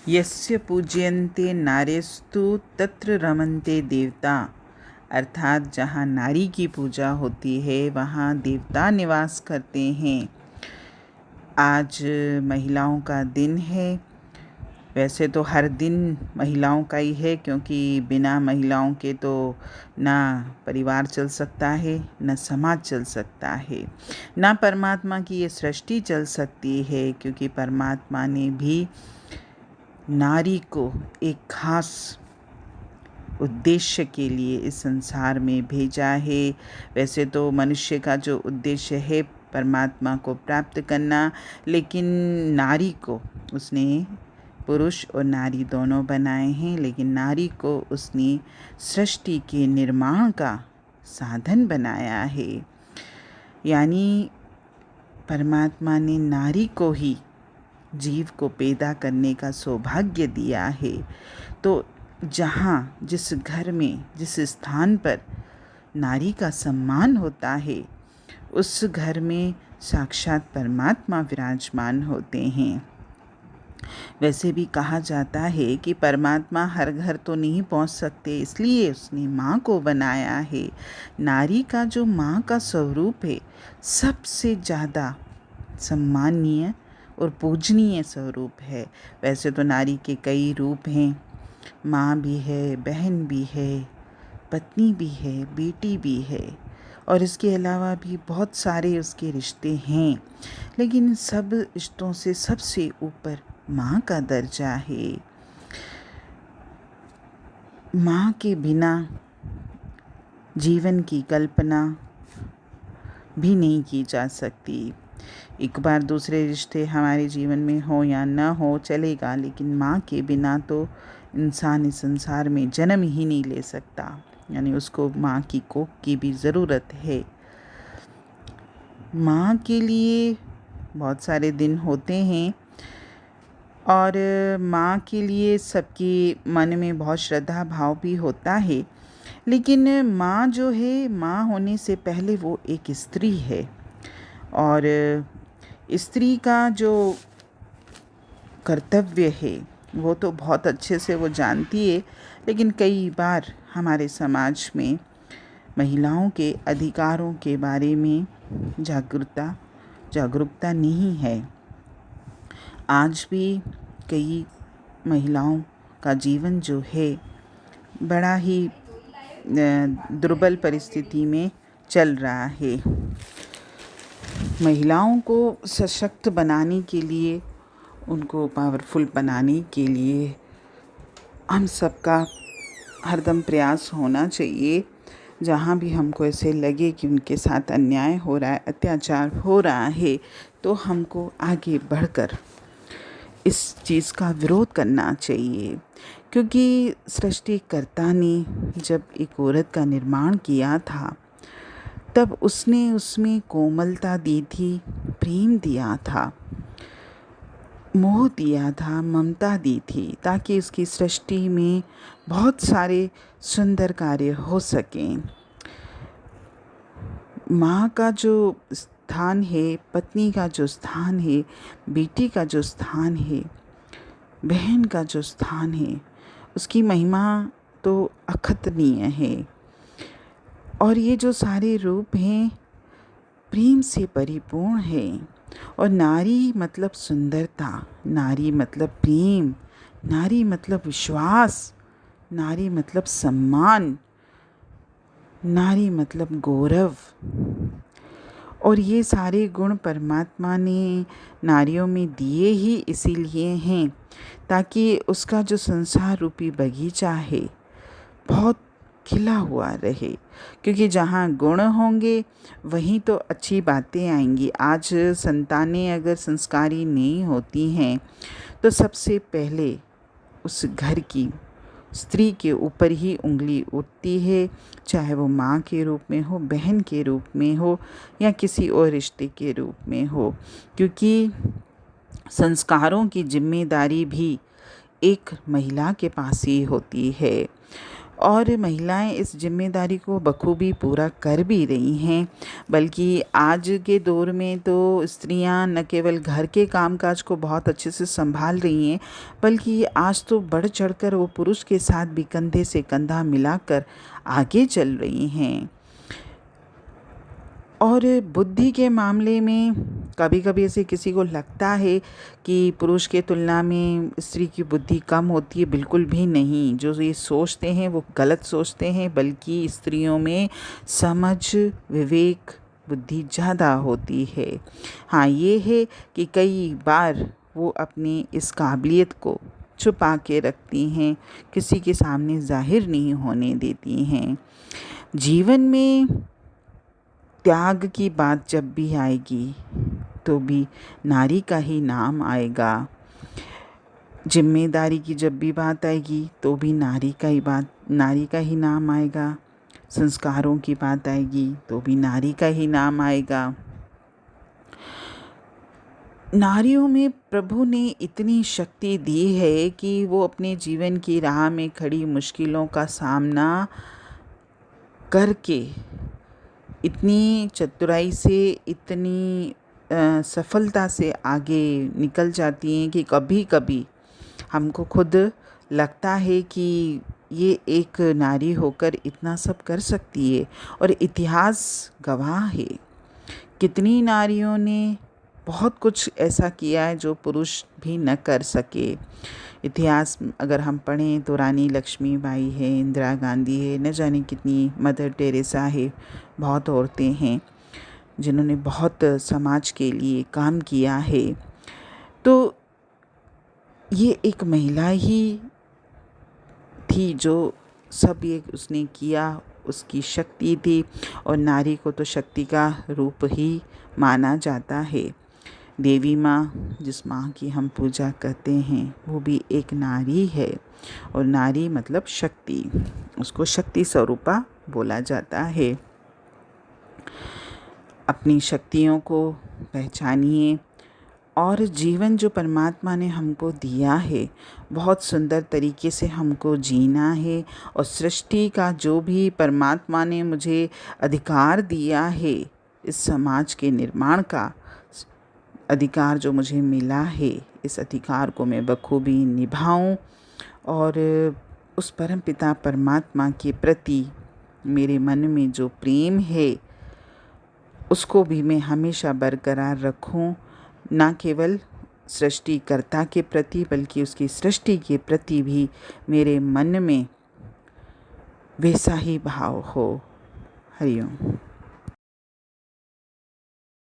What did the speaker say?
यस्य पूज्यन्ते नार्यस्तु तत्र रमन्ते देवता। अर्थात जहाँ नारी की पूजा होती है वहाँ देवता निवास करते हैं। आज महिलाओं का दिन है। वैसे तो हर दिन महिलाओं का ही है, क्योंकि बिना महिलाओं के तो ना परिवार चल सकता है, ना समाज चल सकता है, ना परमात्मा की ये सृष्टि चल सकती है, क्योंकि परमात्मा ने भी नारी को एक खास उद्देश्य के लिए इस संसार में भेजा है। वैसे तो मनुष्य का जो उद्देश्य है परमात्मा को प्राप्त करना, लेकिन नारी को उसने पुरुष और नारी दोनों बनाए हैं, लेकिन नारी को उसने सृष्टि के निर्माण का साधन बनाया है। यानी परमात्मा ने नारी को ही जीव को पैदा करने का सौभाग्य दिया है। तो जहाँ जिस घर में जिस स्थान पर नारी का सम्मान होता है, उस घर में साक्षात परमात्मा विराजमान होते हैं। वैसे भी कहा जाता है कि परमात्मा हर घर तो नहीं पहुंच सकते, इसलिए उसने माँ को बनाया है। नारी का जो माँ का स्वरूप है, सबसे ज़्यादा सम्माननीय और पूजनीय स्वरूप है। वैसे तो नारी के कई रूप हैं, माँ भी है, बहन भी है, पत्नी भी है, बेटी भी है, और इसके अलावा भी बहुत सारे उसके रिश्ते हैं। लेकिन सब रिश्तों से सबसे ऊपर माँ का दर्जा है। माँ के बिना जीवन की कल्पना भी नहीं की जा सकती। एक बार दूसरे रिश्ते हमारे जीवन में हो या न हो चलेगा, लेकिन माँ के बिना तो इंसान इस संसार में जन्म ही नहीं ले सकता। यानी उसको माँ की कोख की भी ज़रूरत है। माँ के लिए बहुत सारे दिन होते हैं, और माँ के लिए सबके मन में बहुत श्रद्धा भाव भी होता है। लेकिन माँ जो है, माँ होने से पहले वो एक स्त्री है, और स्त्री का जो कर्तव्य है वो तो बहुत अच्छे से वो जानती है। लेकिन कई बार हमारे समाज में महिलाओं के अधिकारों के बारे में जागरूकता नहीं है। आज भी कई महिलाओं का जीवन जो है बड़ा ही दुर्बल परिस्थिति में चल रहा है। महिलाओं को सशक्त बनाने के लिए, उनको पावरफुल बनाने के लिए हम सबका हरदम प्रयास होना चाहिए। जहाँ भी हमको ऐसे लगे कि उनके साथ अन्याय हो रहा है, अत्याचार हो रहा है, तो हमको आगे बढ़कर इस चीज़ का विरोध करना चाहिए। क्योंकि सृष्टिकर्ता ने जब एक औरत का निर्माण किया था, तब उसने उसमें कोमलता दी थी, प्रेम दिया था, मोह दिया था, ममता दी थी, ताकि उसकी सृष्टि में बहुत सारे सुंदर कार्य हो सकें। माँ का जो स्थान है, पत्नी का जो स्थान है, बेटी का जो स्थान है, बहन का जो स्थान है, उसकी महिमा तो अकथनीय है। और ये जो सारे रूप हैं प्रेम से परिपूर्ण है। और नारी मतलब सुंदरता, नारी मतलब प्रेम, नारी मतलब विश्वास, नारी मतलब सम्मान, नारी मतलब गौरव। और ये सारे गुण परमात्मा ने नारियों में दिए ही इसीलिए हैं, ताकि उसका जो संसार रूपी बगीचा है बहुत खिला हुआ रहे। क्योंकि जहाँ गुण होंगे वहीं तो अच्छी बातें आएंगी। आज संतानें अगर संस्कारी नहीं होती हैं, तो सबसे पहले उस घर की स्त्री के ऊपर ही उंगली उठती है, चाहे वो माँ के रूप में हो, बहन के रूप में हो, या किसी और रिश्ते के रूप में हो। क्योंकि संस्कारों की जिम्मेदारी भी एक महिला के पास ही होती है। और महिलाएं इस जिम्मेदारी को बखूबी पूरा कर भी रही हैं। बल्कि आज के दौर में तो स्त्रियां न केवल घर के कामकाज को बहुत अच्छे से संभाल रही हैं, बल्कि आज तो बढ़ चढ़कर वो पुरुष के साथ भी कंधे से कंधा मिलाकर आगे चल रही हैं। और बुद्धि के मामले में कभी कभी ऐसे किसी को लगता है कि पुरुष के तुलना में स्त्री की बुद्धि कम होती है। बिल्कुल भी नहीं। जो ये सोचते हैं वो गलत सोचते हैं, बल्कि स्त्रियों में समझ, विवेक, बुद्धि ज़्यादा होती है। हाँ, ये है कि कई बार वो अपनी इस काबिलियत को छुपा के रखती हैं, किसी के सामने जाहिर नहीं होने देती हैं। जीवन में त्याग की बात जब भी आएगी तो भी नारी का ही नाम आएगा। जिम्मेदारी की जब भी बात आएगी तो भी नारी का ही नाम आएगा। संस्कारों की बात आएगी तो भी नारी का ही नाम आएगा। नारियों में प्रभु ने इतनी शक्ति दी है कि वो अपने जीवन की राह में खड़ी मुश्किलों का सामना करके इतनी चतुराई से, इतनी सफलता से आगे निकल जाती हैं कि कभी कभी हमको खुद लगता है कि ये एक नारी होकर इतना सब कर सकती है। और इतिहास गवाह है, कितनी नारियों ने बहुत कुछ ऐसा किया है जो पुरुष भी न कर सके। इतिहास अगर हम पढ़ें तो रानी लक्ष्मीबाई है, इंदिरा गांधी है, न जाने कितनी, मदर टेरेसा है, बहुत औरतें हैं जिन्होंने बहुत समाज के लिए काम किया है। तो ये एक महिला ही थी जो सब ये उसने किया, उसकी शक्ति थी। और नारी को तो शक्ति का रूप ही माना जाता है। देवी माँ, जिस माँ की हम पूजा करते हैं, वो भी एक नारी है। और नारी मतलब शक्ति, उसको शक्ति स्वरूपा बोला जाता है। अपनी शक्तियों को पहचानिए और जीवन जो परमात्मा ने हमको दिया है बहुत सुंदर तरीके से हमको जीना है। और सृष्टि का जो भी परमात्मा ने मुझे अधिकार दिया है, इस समाज के निर्माण का अधिकार जो मुझे मिला है, इस अधिकार को मैं बखूबी निभाऊं। और उस परमपिता परमात्मा के प्रति मेरे मन में जो प्रेम है उसको भी मैं हमेशा बरकरार रखूं, ना केवल सृष्टिकर्ता के प्रति बल्कि उसकी सृष्टि के प्रति भी मेरे मन में वैसा ही भाव हो। हरि ओम।